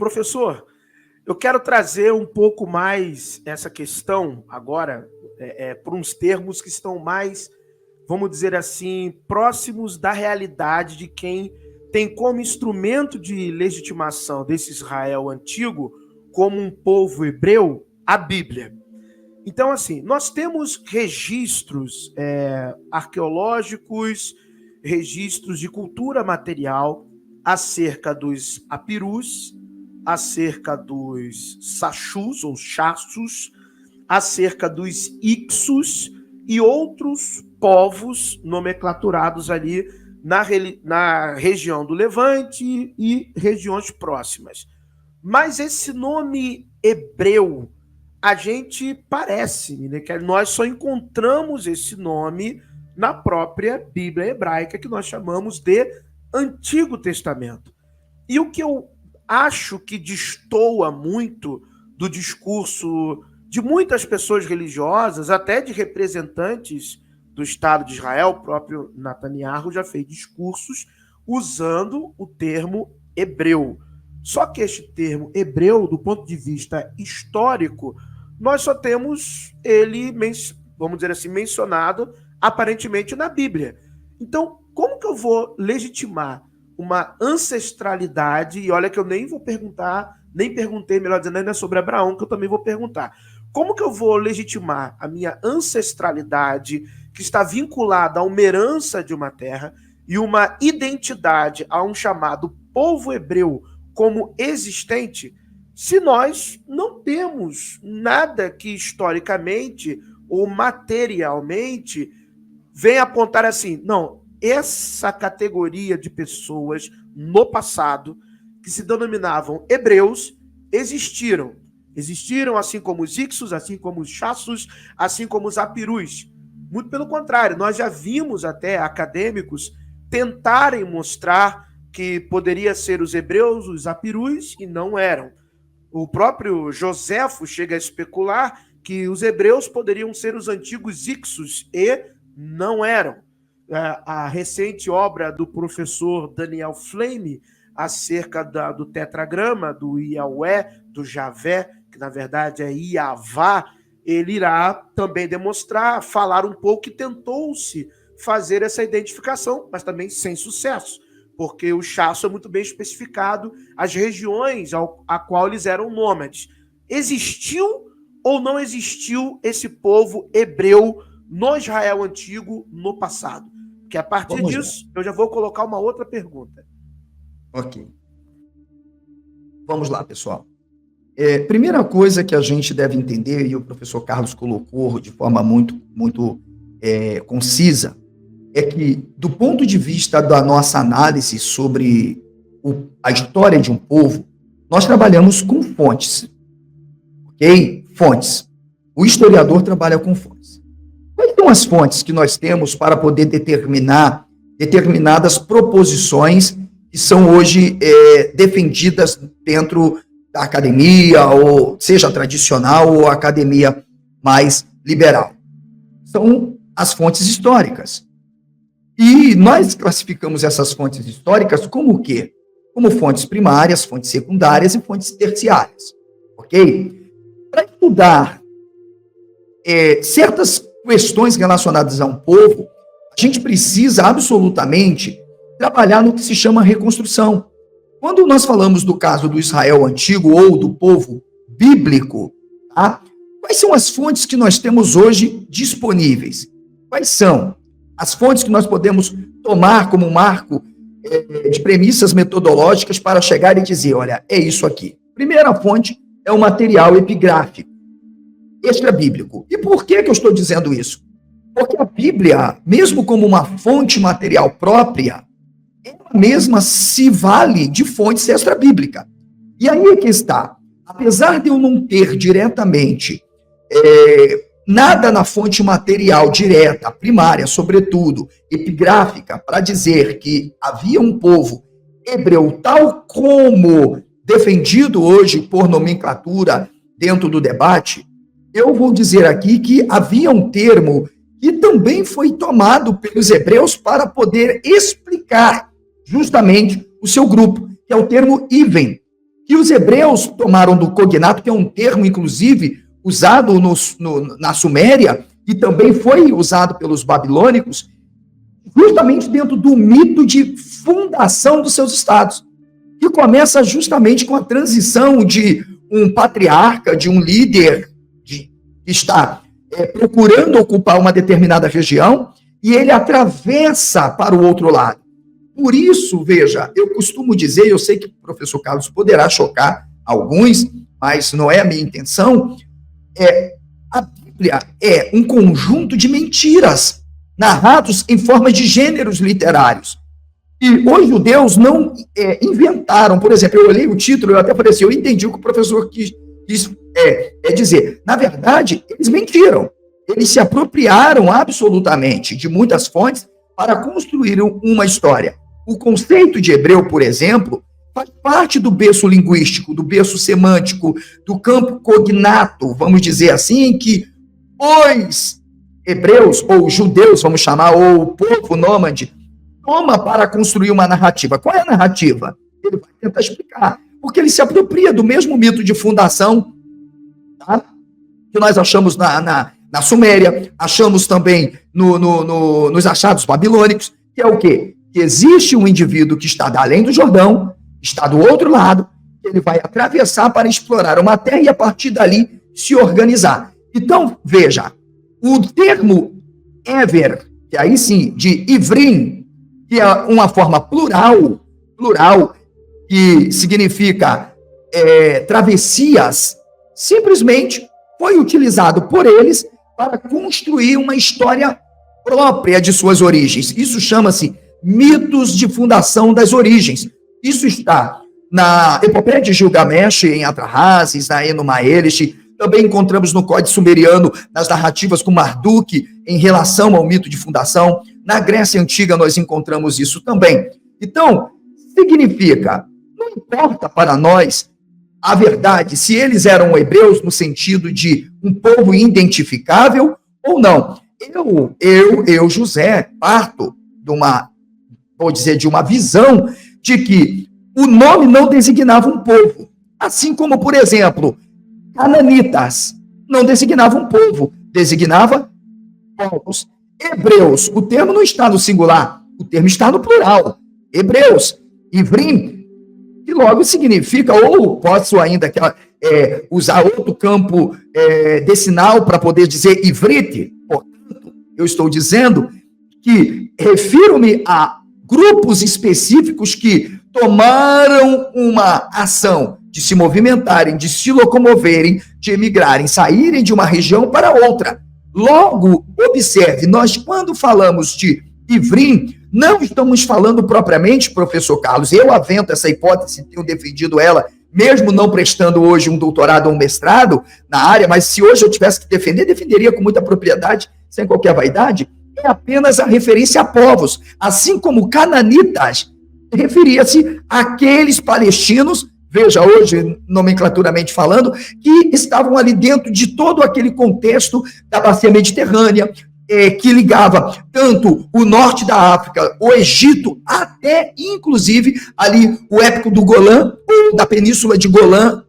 Professor, eu quero trazer um pouco mais essa questão agora para uns termos que estão mais, vamos dizer assim, próximos da realidade de quem tem como instrumento de legitimação desse Israel antigo, como um povo hebreu, a Bíblia. Então, assim, nós temos registros arqueológicos, registros de cultura material acerca dos apirus, acerca dos sachus ou chassus, acerca dos ixus e outros povos nomenclaturados ali na região do Levante e regiões próximas. Mas esse nome hebreu, a gente parece, né, que nós só encontramos esse nome na própria Bíblia hebraica, que nós chamamos de Antigo Testamento. E o que eu acho que destoa muito do discurso de muitas pessoas religiosas, até de representantes do Estado de Israel, o próprio Netanyahu já fez discursos usando o termo hebreu. Só que este termo hebreu, do ponto de vista histórico, nós só temos ele, vamos dizer assim, mencionado aparentemente na Bíblia. Então, como que eu vou legitimar uma ancestralidade? E olha que eu nem vou perguntar, nem perguntei, melhor dizendo, ainda sobre Abraão, que eu também vou perguntar. Como que eu vou legitimar a minha ancestralidade que está vinculada a uma herança de uma terra e uma identidade a um chamado povo hebreu como existente, se nós não temos nada que historicamente ou materialmente venha apontar assim, não, essa categoria de pessoas no passado que se denominavam hebreus existiram. Existiram assim como os ixus, assim como os chassus, assim como os apirus. Muito pelo contrário, nós já vimos até acadêmicos tentarem mostrar que poderia ser os hebreus, os apirus, e não eram. O próprio Joséfo chega a especular que os hebreus poderiam ser os antigos ixus, e não eram. A recente obra do professor Daniel Flame acerca do tetragrama, do Yahweh, do Javé, que na verdade é Iavá, ele irá também demonstrar, falar um pouco que tentou-se fazer essa identificação, mas também sem sucesso, porque o chasso é muito bem especificado, as regiões a qual eles eram nômades. Existiu ou não existiu esse povo hebreu no Israel antigo no passado? Porque a partir disso, eu já vou colocar uma outra pergunta. Ok. Vamos lá, pessoal. Primeira coisa que a gente deve entender, e o professor Carlos colocou de forma muito concisa, é que, do ponto de vista da nossa análise sobre a história de um povo, nós trabalhamos com fontes. Ok? Fontes. O historiador trabalha com fontes. Quais são as fontes que nós temos para poder determinar determinadas proposições que são hoje defendidas dentro da academia, ou seja tradicional ou academia mais liberal? São as fontes históricas. E nós classificamos essas fontes históricas como o quê? Como fontes primárias, fontes secundárias e fontes terciárias. Ok? Para estudar certas questões relacionadas a um povo, a gente precisa absolutamente trabalhar no que se chama reconstrução. Quando nós falamos do caso do Israel antigo ou do povo bíblico, tá? Quais são as fontes que nós temos hoje disponíveis? Quais são as fontes que nós podemos tomar como marco de premissas metodológicas para chegar e dizer, olha, é isso aqui? Primeira fonte é o material epigráfico, extra-bíblico. E por que eu estou dizendo isso? Porque a Bíblia, mesmo como uma fonte material própria, ela mesma se vale de fontes extra-bíblicas. E aí é que está. Apesar de eu não ter diretamente nada na fonte material direta, primária, sobretudo, epigráfica, para dizer que havia um povo hebreu tal como defendido hoje por nomenclatura dentro do debate, eu vou dizer aqui que havia um termo que também foi tomado pelos hebreus para poder explicar justamente o seu grupo, que é o termo Iven. que os hebreus tomaram do cognato, que é um termo, inclusive, usado na Suméria, e também foi usado pelos babilônicos, justamente dentro do mito de fundação dos seus estados, que começa justamente com a transição de um patriarca, de um líder que está procurando ocupar uma determinada região, e ele atravessa para o outro lado. Por isso, veja, eu costumo dizer, eu sei que o professor Carlos poderá chocar alguns, mas não é a minha intenção, a Bíblia é um conjunto de mentiras narrados em forma de gêneros literários. E os judeus não inventaram, por exemplo, eu olhei o título, eu até falei assim, eu entendi o que o professor quis dizer. Na verdade, eles mentiram. Eles se apropriaram absolutamente de muitas fontes para construir uma história. O conceito de hebreu, por exemplo, faz parte do berço linguístico, do berço semântico, do campo cognato, vamos dizer assim, em que os hebreus, ou judeus, vamos chamar, ou o povo nômade, toma para construir uma narrativa. Qual é a narrativa? Ele vai tentar explicar. Porque ele se apropria do mesmo mito de fundação, tá? Que nós achamos na Suméria, achamos também nos achados babilônicos, que é o quê? Que existe um indivíduo que está além do Jordão, está do outro lado, ele vai atravessar para explorar uma terra e, a partir dali, se organizar. Então, veja, o termo Ever, que aí sim, de Ivrim, que é uma forma plural, que significa travessias, simplesmente foi utilizado por eles para construir uma história própria de suas origens. Isso chama-se mitos de fundação das origens. Isso está na Epopeia de Gilgamesh, em Atrahasis, na Enuma Elish. Também encontramos no Códice Sumeriano, nas narrativas com Marduk, em relação ao mito de fundação. Na Grécia Antiga nós encontramos isso também. Então, significa, não importa para nós a verdade, se eles eram hebreus no sentido de um povo identificável ou não. Eu, José, parto de uma visão de que o nome não designava um povo. Assim como, por exemplo, cananitas não designava um povo, designava povos. Hebreus, o termo não está no singular, o termo está no plural. Hebreus, Ivrim, que logo significa, ou posso ainda usar outro campo decinal para poder dizer ivrite. Portanto, eu estou dizendo que refiro-me a grupos específicos que tomaram uma ação de se movimentarem, de se locomoverem, de emigrarem, saírem de uma região para outra. Logo, observe, nós quando falamos de Ivrim, não estamos falando propriamente, professor Carlos, eu avento essa hipótese, tenho defendido ela, mesmo não prestando hoje um doutorado ou um mestrado na área, mas se hoje eu tivesse que defender, defenderia com muita propriedade, sem qualquer vaidade, é apenas a referência a povos, assim como cananitas referia-se àqueles palestinos, veja, hoje, nomenclaturamente falando, que estavam ali dentro de todo aquele contexto da bacia mediterrânea, que ligava tanto o norte da África, o Egito, até, inclusive, ali o épico do Golã, ou da península de Golã,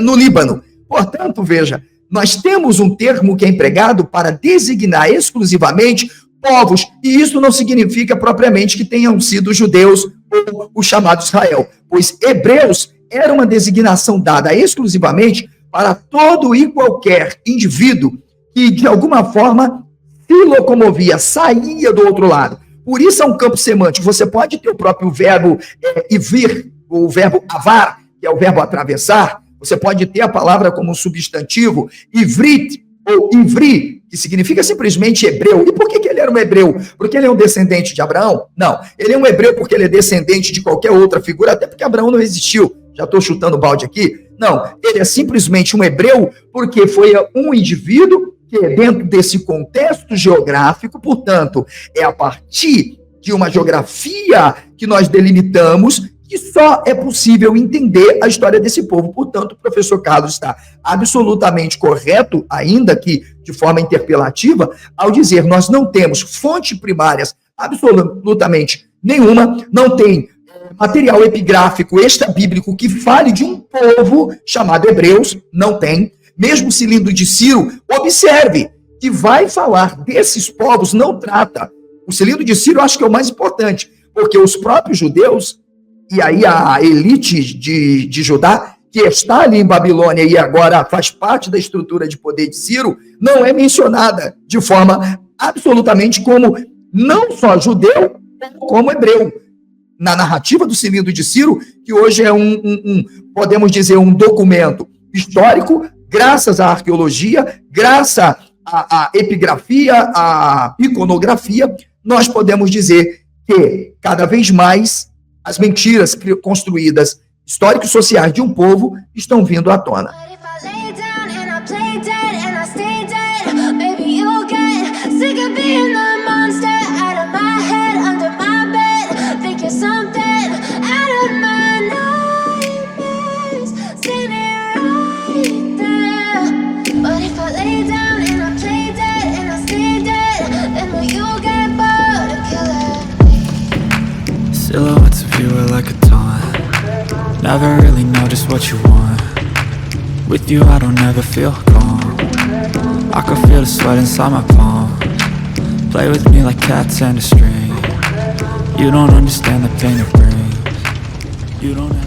no Líbano. Portanto, veja, nós temos um termo que é empregado para designar exclusivamente povos, e isso não significa propriamente que tenham sido judeus ou o chamado Israel, pois hebreus era uma designação dada exclusivamente para todo e qualquer indivíduo que, de alguma forma, se locomovia, saía do outro lado. Por isso é um campo semântico. Você pode ter o próprio verbo ivir, o verbo avar, que é o verbo atravessar. Você pode ter a palavra como um substantivo, ivrit ou ivri, que significa simplesmente hebreu. E por que ele era um hebreu? Porque ele é um descendente de Abraão? Não. Ele é um hebreu porque ele é descendente de qualquer outra figura, até porque Abraão não existiu. Já estou chutando balde aqui? Não. Ele é simplesmente um hebreu porque foi um indivíduo que, dentro desse contexto geográfico, portanto, é a partir de uma geografia que nós delimitamos que só é possível entender a história desse povo. Portanto, o professor Carlos está absolutamente correto, ainda que de forma interpelativa, ao dizer nós não temos fontes primárias absolutamente nenhuma, não tem material epigráfico extra-bíblico que fale de um povo chamado Hebreus, não tem. Mesmo o Cilindro de Ciro, observe que vai falar desses povos, não trata. O Cilindro de Ciro eu acho que é o mais importante, porque os próprios judeus, e aí a elite de Judá, que está ali em Babilônia e agora faz parte da estrutura de poder de Ciro, não é mencionada de forma absolutamente como não só judeu, como hebreu. Na narrativa do Cilindro de Ciro, que hoje é podemos dizer, um documento histórico, graças à arqueologia, graças à epigrafia, à iconografia, nós podemos dizer que cada vez mais as mentiras construídas, históricas e sociais de um povo estão vindo à tona. Silhouettes of you are like a taunt. Never really know just what you want. With you I don't ever feel calm. I can feel the sweat inside my palm. Play with me like cats and a string. You don't understand the pain it brings. You don't ever